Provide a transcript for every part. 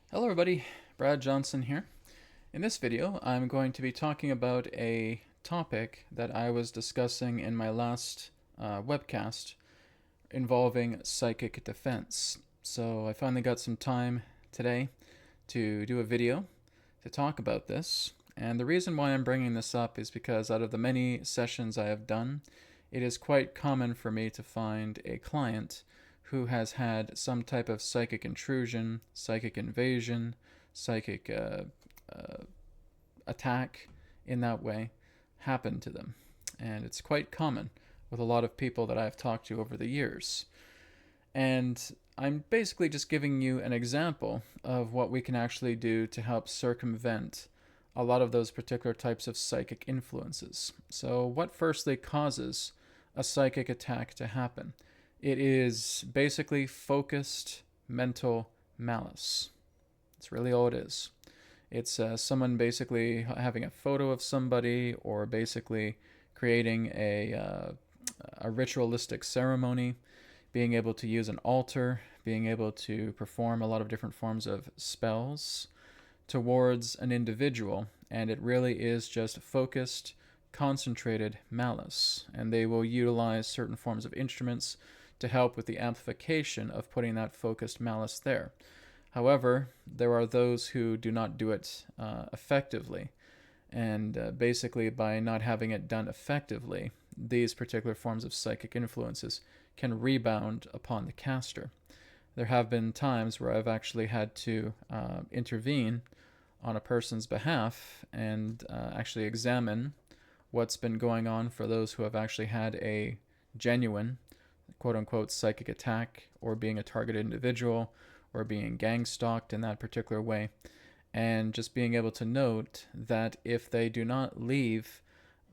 Hello everybody, Brad Johnson here. In this video, I'm going to be talking about a topic that I was discussing in my last webcast involving psychic defense. So I finally got some time today to do a video to talk about this. And the reason why I'm bringing this up is because out of the many sessions I have done, it is quite common for me to find a client who has had some type of psychic intrusion, psychic invasion, psychic attack in that way happen to them. And it's quite common with a lot of people that I've talked to over the years. And I'm basically just giving you an example of what we can actually do to help circumvent a lot of those particular types of psychic influences. So, what firstly causes a psychic attack to happen? It is basically focused mental malice. That's really all it is. It's someone basically having a photo of somebody, or basically creating a ritualistic ceremony, being able to use an altar, being able to perform a lot of different forms of spells towards an individual, and it really is just focused, concentrated malice. And they will utilize certain forms of instruments to help with the amplification of putting that focused malice there. However, there are those who do not do it effectively, and basically, by not having it done effectively, these particular forms of psychic influences can rebound upon the caster. There have been times where I've actually had to intervene on a person's behalf and actually examine what's been going on for those who have actually had a genuine quote unquote psychic attack, or being a targeted individual, or being gang stalked in that particular way. And just being able to note that if they do not leave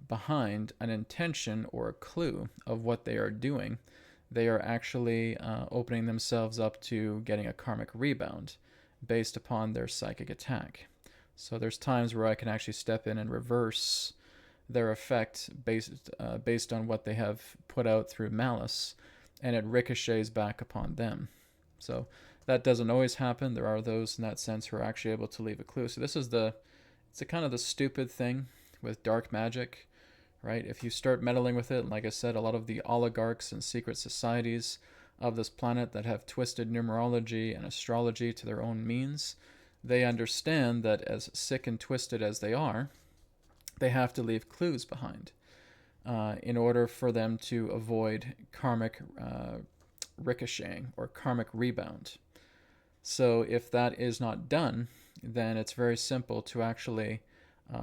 behind an intention or a clue of what they are doing, they are actually opening themselves up to getting a karmic rebound based upon their psychic attack. So there's times where I can actually step in and reverse their effect based on what they have put out through malice, and it ricochets back upon them. So that doesn't always happen. There are those in that sense who are actually able to leave a clue. So this is it's a kind of the stupid thing with dark magic, right? If you start meddling with it, like I said, a lot of the oligarchs and secret societies of this planet that have twisted numerology and astrology to their own means, they understand that as sick and twisted as they are, they have to leave clues behind in order for them to avoid karmic ricocheting or karmic rebound. So if that is not done, then it's very simple to actually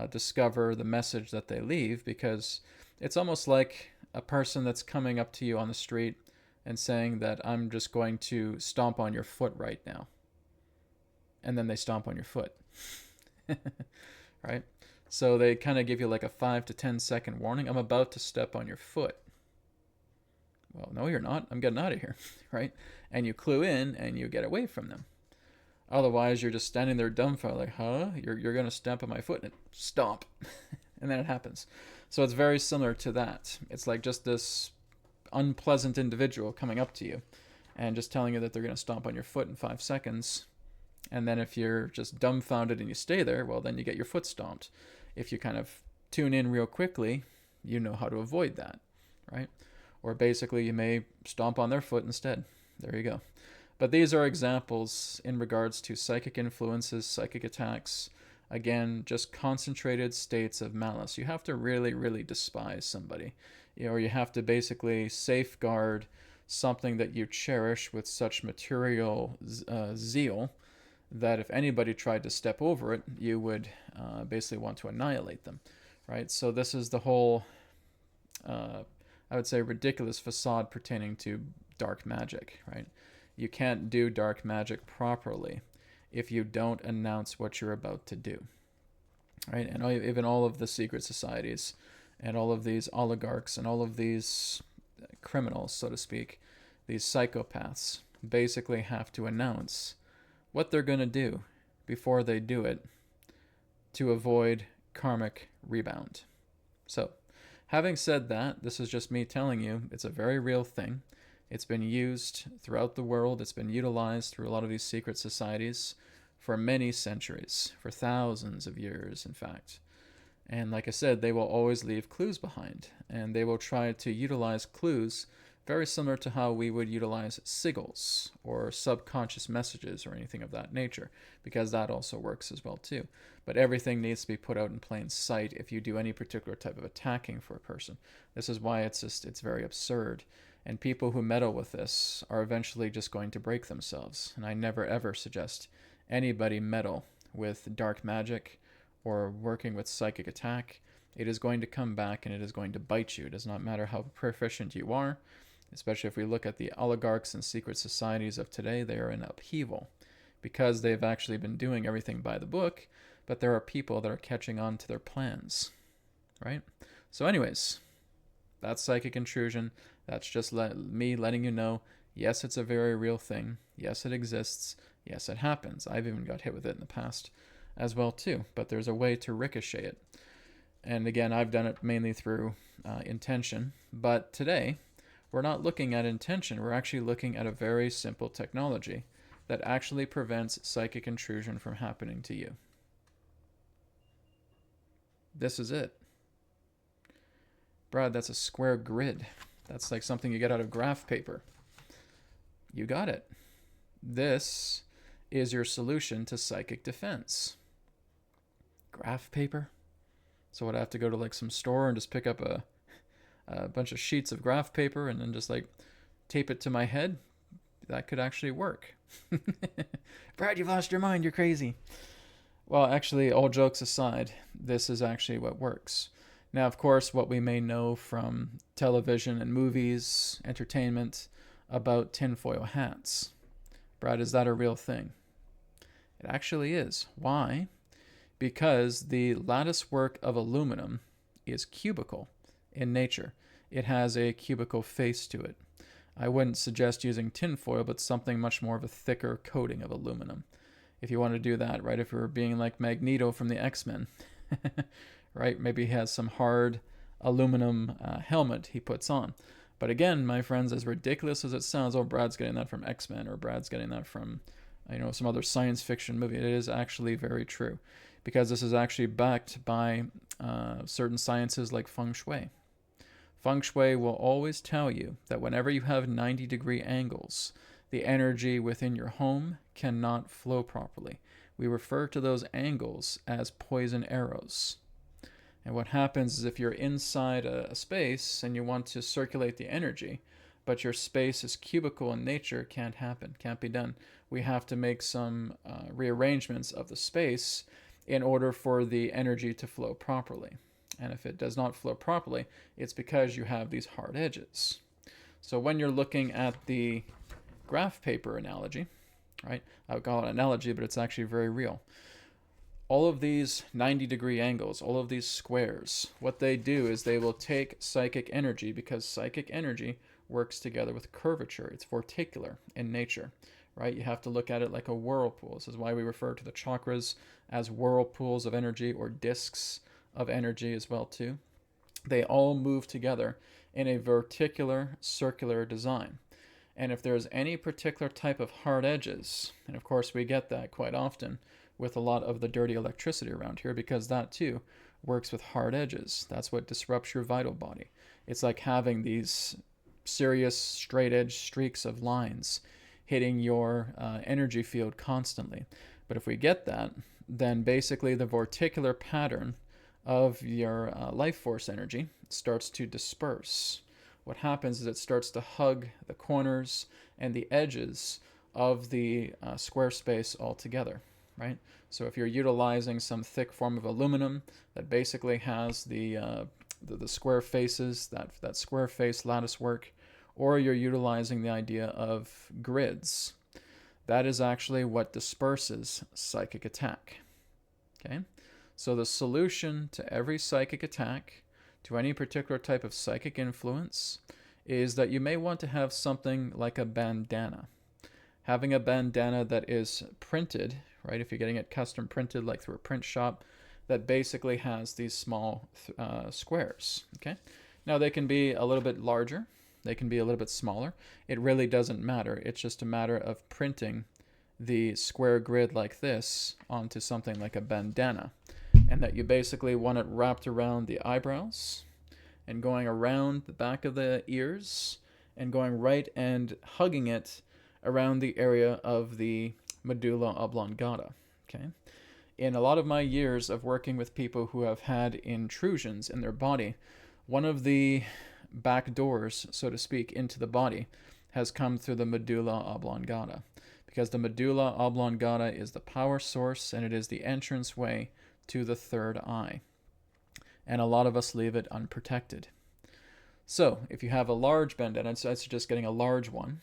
discover the message that they leave, because it's almost like a person that's coming up to you on the street and saying that I'm just going to stomp on your foot right now. And then they stomp on your foot. Right? So they kind of give you like a 5 to 10 second warning. I'm about to step on your foot. Well, no, you're not. I'm getting out of here. Right? And you clue in and you get away from them. Otherwise, you're just standing there dumbfounded, like, huh? You're going to stamp on my foot, and stomp. And then it happens. So it's very similar to that. It's like just this unpleasant individual coming up to you and just telling you that they're going to stomp on your foot in 5 seconds. And then if you're just dumbfounded and you stay there, well, then you get your foot stomped. If you kind of tune in real quickly, you know how to avoid that, right? Or basically, you may stomp on their foot instead. There you go. But these are examples in regards to psychic influences, psychic attacks. Again, just concentrated states of malice. You have to really, really despise somebody, or you have to basically safeguard something that you cherish with such material zeal that if anybody tried to step over it, you would basically want to annihilate them, right? So this is the whole, I would say, ridiculous facade pertaining to dark magic, right? You can't do dark magic properly if you don't announce what you're about to do, right? And even all of the secret societies and all of these oligarchs and all of these criminals, so to speak, these psychopaths, basically have to announce what they're going to do before they do it to avoid karmic rebound. So, having said that, this is just me telling you it's a very real thing. It's been used throughout the world. It's been utilized through a lot of these secret societies for many centuries, for thousands of years, in fact. And like I said, they will always leave clues behind, and they will try to utilize clues very similar to how we would utilize sigils or subconscious messages or anything of that nature, because that also works as well too. But everything needs to be put out in plain sight if you do any particular type of attacking for a person. This is why it's very absurd. And people who meddle with this are eventually just going to break themselves. And I never ever suggest anybody meddle with dark magic or working with psychic attack. It is going to come back and it is going to bite you. It does not matter how proficient you are, especially if we look at the oligarchs and secret societies of today. They are in upheaval because they've actually been doing everything by the book, but there are people that are catching on to their plans, right? So anyways, that's psychic intrusion. That's just me letting you know, yes, it's a very real thing. Yes, it exists. Yes, it happens. I've even got hit with it in the past as well too, but there's a way to ricochet it. And again, I've done it mainly through intention, but today we're not looking at intention. We're actually looking at a very simple technology that actually prevents psychic intrusion from happening to you. This is it. Brad, that's a square grid. That's like something you get out of graph paper. You got it. This is your solution to psychic defense. Graph paper? So would I have to go to like some store and just pick up a bunch of sheets of graph paper and then just like tape it to my head? That could actually work. Brad, you've lost your mind. You're crazy. Well, actually, all jokes aside, this is actually what works. Now, of course, what we may know from television and movies, entertainment, about tinfoil hats. Brad, is that a real thing? It actually is. Why? Because the lattice work of aluminum is cubical in nature. It has a cubical face to it. I wouldn't suggest using tinfoil, but something much more of a thicker coating of aluminum. If you want to do that, right? If you're being like Magneto from the X-Men, right? Maybe he has some hard aluminum helmet he puts on. But again, my friends, as ridiculous as it sounds, oh, Brad's getting that from X-Men, or Brad's getting that from, some other science fiction movie. It is actually very true, because this is actually backed by certain sciences like feng shui. Feng shui will always tell you that whenever you have 90-degree angles, the energy within your home cannot flow properly. We refer to those angles as poison arrows. And what happens is if you're inside a space and you want to circulate the energy, but your space is cubical in nature, can't happen, can't be done. We have to make some rearrangements of the space in order for the energy to flow properly. And if it does not flow properly, it's because you have these hard edges. So when you're looking at the graph paper analogy, right? I would call it an analogy, but it's actually very real. All of these 90-degree angles, all of these squares, what they do is they will take psychic energy, because psychic energy works together with curvature. It's vorticular in nature, right? You have to look at it like a whirlpool. This is why we refer to the chakras as whirlpools of energy, or discs of energy as well too. They all move together in a verticular, circular design. And if there's any particular type of hard edges, and of course we get that quite often with a lot of the dirty electricity around here, because that too works with hard edges. That's what disrupts your vital body. It's like having these serious straight edge streaks of lines hitting your energy field constantly. But if we get that, then basically the vorticular pattern of your life force energy starts to disperse. What happens is it starts to hug the corners and the edges of the square space altogether, right? So if you're utilizing some thick form of aluminum that basically has the square faces, that square face lattice work, or you're utilizing the idea of grids, that is actually what disperses psychic attack. Okay? So the solution to every psychic attack, to any particular type of psychic influence, is that you may want to have something like a bandana. Having a bandana that is printed, right, if you're getting it custom printed like through a print shop, that basically has these small squares, okay? Now they can be a little bit larger, they can be a little bit smaller. It really doesn't matter. It's just a matter of printing the square grid like this onto something like a bandana, and that you basically want it wrapped around the eyebrows and going around the back of the ears and going right and hugging it around the area of the medulla oblongata. Okay? In a lot of my years of working with people who have had intrusions in their body, one of the back doors, so to speak, into the body has come through the medulla oblongata, because the medulla oblongata is the power source and it is the entrance way to the third eye. And a lot of us leave it unprotected. So if you have a large bandana, I suggest getting a large one,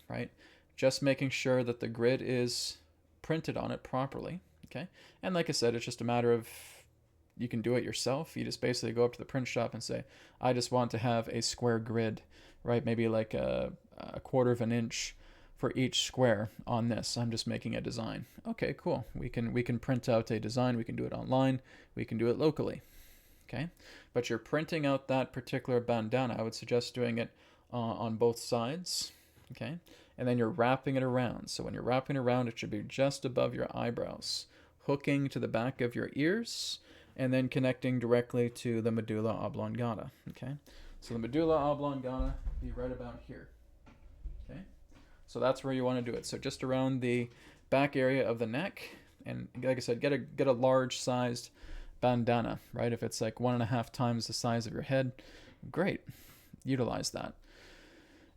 right? Just making sure that the grid is printed on it properly, okay? And like I said, it's just a matter of, you can do it yourself. You just basically go up to the print shop and say, I just want to have a square grid, right? Maybe like a quarter of an inch for each square on this. I'm just making a design. Okay, cool. We can print out a design. We can do it online. We can do it locally. Okay, but you're printing out that particular bandana. I would suggest doing it on both sides. Okay, and then you're wrapping it around. So when you're wrapping it around, it should be just above your eyebrows, hooking to the back of your ears, and then connecting directly to the medulla oblongata. Okay, so the medulla oblongata be right about here. Okay, so that's where you want to do it. So just around the back area of the neck, and like I said, get a large sized bandana, right? If it's like 1.5 times the size of your head, great, utilize that.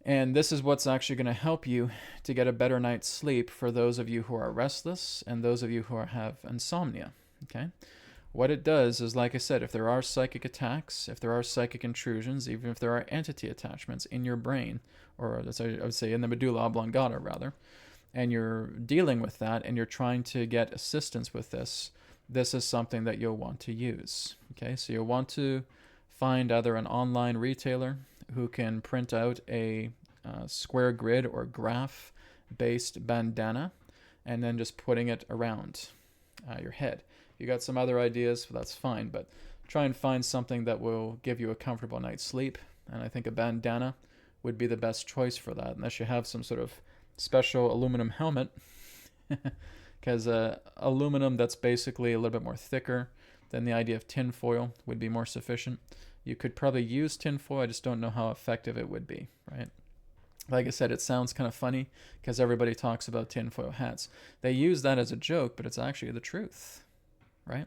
And this is what's actually going to help you to get a better night's sleep for those of you who are restless and those of you who have insomnia. Okay, what it does is, like I said, if there are psychic attacks, if there are psychic intrusions, even if there are entity attachments in your brain, or I would say in the medulla oblongata rather, and you're dealing with that and you're trying to get assistance with this, this is something that you'll want to use. Okay, so you'll want to find either an online retailer who can print out a square grid or graph based bandana and then just putting it around your head. If you got some other ideas, well, that's fine, but try and find something that will give you a comfortable night's sleep, and I think a bandana would be the best choice for that, unless you have some sort of special aluminum helmet. Because aluminum that's basically a little bit more thicker than the idea of tin foil would be more sufficient. You could probably use tin foil, I just don't know how effective it would be, right? Like I said, it sounds kind of funny because everybody talks about tin foil hats. They use that as a joke, but it's actually the truth, right?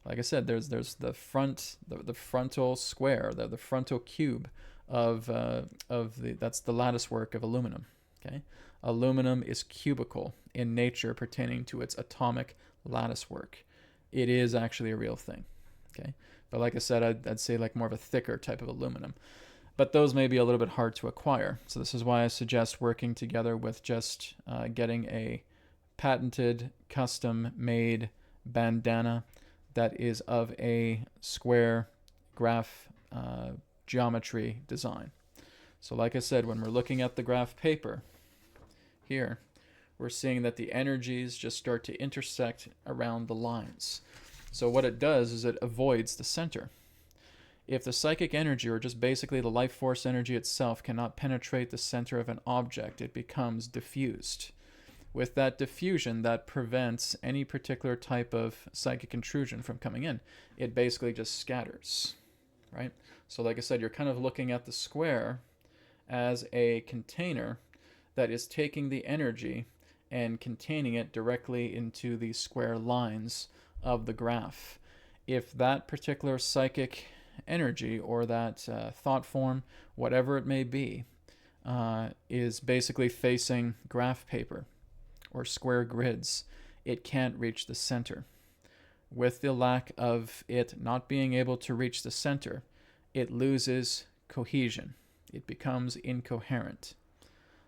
Like I said, there's the frontal square, the frontal cube of that's the lattice work of aluminum. Okay, aluminum is cubical in nature pertaining to its atomic lattice work. It is actually a real thing. Okay, but like I said, I'd say like more of a thicker type of aluminum. But those may be a little bit hard to acquire. So this is why I suggest working together with just getting a patented, custom-made bandana that is of a square graph geometry design. So like I said, when we're looking at the graph paper here, we're seeing that the energies just start to intersect around the lines. So what it does is it avoids the center. If the psychic energy, or just basically the life force energy itself, cannot penetrate the center of an object, it becomes diffused. With that diffusion, that prevents any particular type of psychic intrusion from coming in. It basically just scatters, right? So like I said, you're kind of looking at the square as a container that is taking the energy and containing it directly into the square lines of the graph. If that particular psychic energy or that thought form, whatever it may be, is basically facing graph paper or square grids, it can't reach the center. With the lack of it not being able to reach the center, it loses cohesion. It becomes incoherent.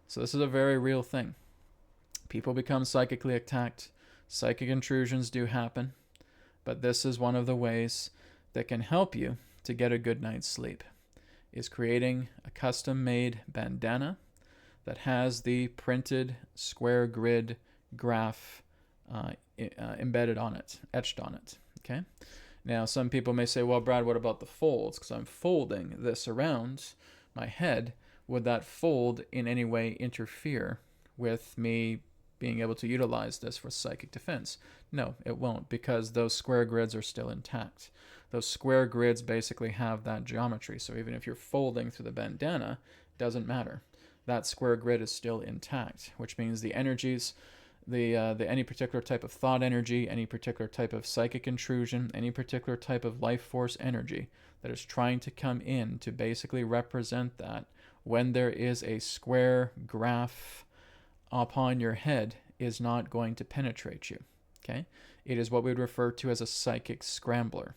So this is a very real thing. People become psychically attacked. Psychic intrusions do happen. But this is one of the ways that can help you to get a good night's sleep, is creating a custom-made bandana that has the printed square grid graph embedded on it, etched on it. Okay. Now, some people may say, well, Brad, what about the folds? Because I'm folding this around my head. Would that fold in any way interfere with me being able to utilize this for psychic defense? No, it won't, because those square grids are still intact. Those square grids basically have that geometry, so even if you're folding through the bandana, it doesn't matter. That square grid is still intact, which means the energies, the any particular type of thought energy, any particular type of psychic intrusion, any particular type of life force energy that is trying to come in to basically represent that, when there is a square graph upon your head, is not going to penetrate you. Okay? It is what we would refer to as a psychic scrambler.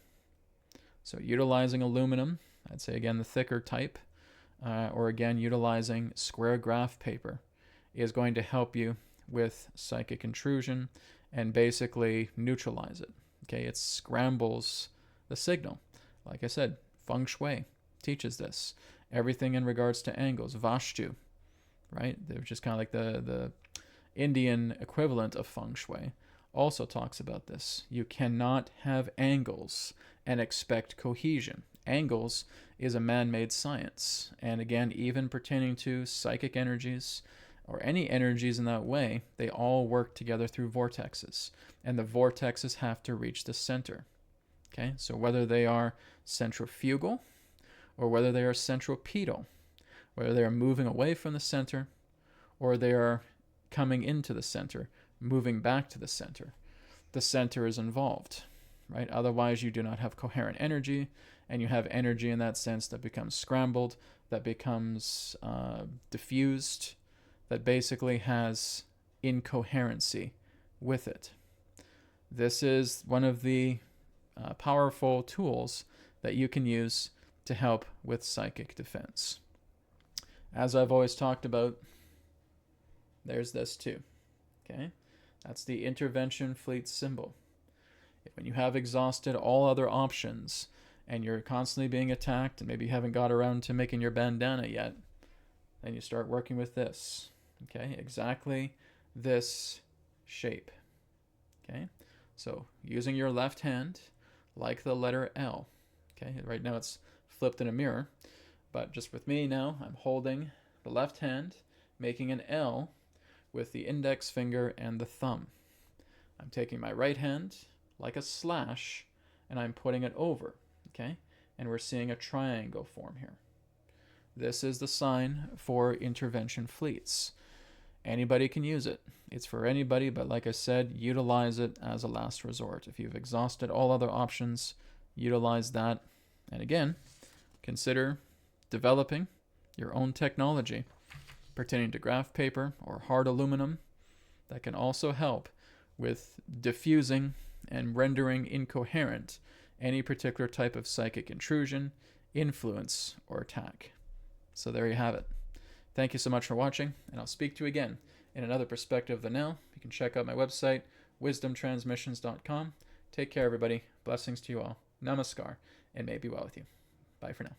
So utilizing aluminum, I'd say again the thicker type, or again utilizing square graph paper, is going to help you with psychic intrusion and basically neutralize it. Okay, it scrambles the signal. Like I said, feng shui teaches this. Everything in regards to angles, vastu, right? They're just kind of like the Indian equivalent of feng shui, also talks about this. You cannot have angles and expect cohesion. Angles is a man-made science. And again, even pertaining to psychic energies or any energies in that way, they all work together through vortexes. And the vortexes have to reach the center. Okay, so whether they are centrifugal or whether they are centripetal, whether they are moving away from the center or they are coming into the center, moving back to the center is involved, right? Otherwise, you do not have coherent energy, and you have energy in that sense that becomes scrambled, that becomes diffused, that basically has incoherency with it. This is one of the powerful tools that you can use to help with psychic defense. As I've always talked about, there's this too. Okay, that's the intervention fleet symbol. When you have exhausted all other options and you're constantly being attacked and maybe you haven't got around to making your bandana yet, then you start working with this. Okay, exactly this shape. Okay, so using your left hand like the letter L. Okay, right now it's flipped in a mirror, but just with me now, I'm holding the left hand, making an L with the index finger and the thumb. I'm taking my right hand like a slash and I'm putting it over. Okay, and we're seeing a triangle form here. This is the sign for intervention fleets. Anybody can use it. It's for anybody, but like I said, utilize it as a last resort. If you've exhausted all other options, utilize that. And again, consider developing your own technology pertaining to graph paper or hard aluminum that can also help with diffusing and rendering incoherent any particular type of psychic intrusion, influence, or attack. So there you have it. Thank you so much for watching, and I'll speak to you again in another perspective of the now. You can check out my website, wisdomtransmissions.com. Take care, everybody. Blessings to you all. Namaskar, and may it be well with you. Bye for now.